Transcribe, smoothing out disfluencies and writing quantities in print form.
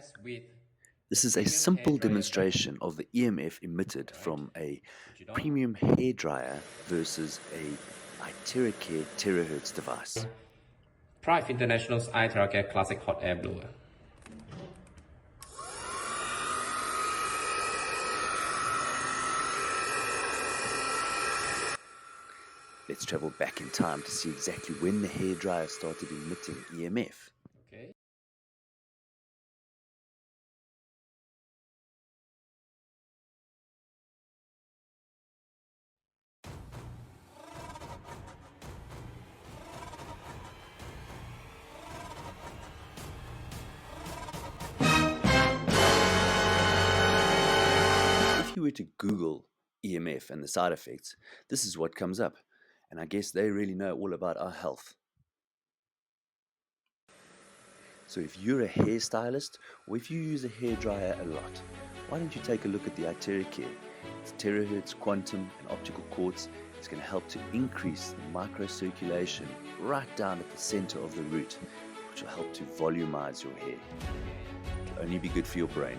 as with This is a premium simple hairdryer demonstration of the EMF emitted from a premium hairdryer versus a TeraCare TeraHertz device. Prive International's iTeraHertz Classic Hot Air Blower. Let's travel back in time to see exactly when the hairdryer started emitting EMF. Okay. If you were to Google EMF and the side effects, this is what comes up. And I guess they really know all about our health. So if you're a hairstylist or if you use a hairdryer a lot, why don't you take a look at the TeraCare? Its terahertz, quantum and optical quartz is going to help to increase the microcirculation right down at the center of the root, which will help to volumize your hair. It'll only be good for your brain.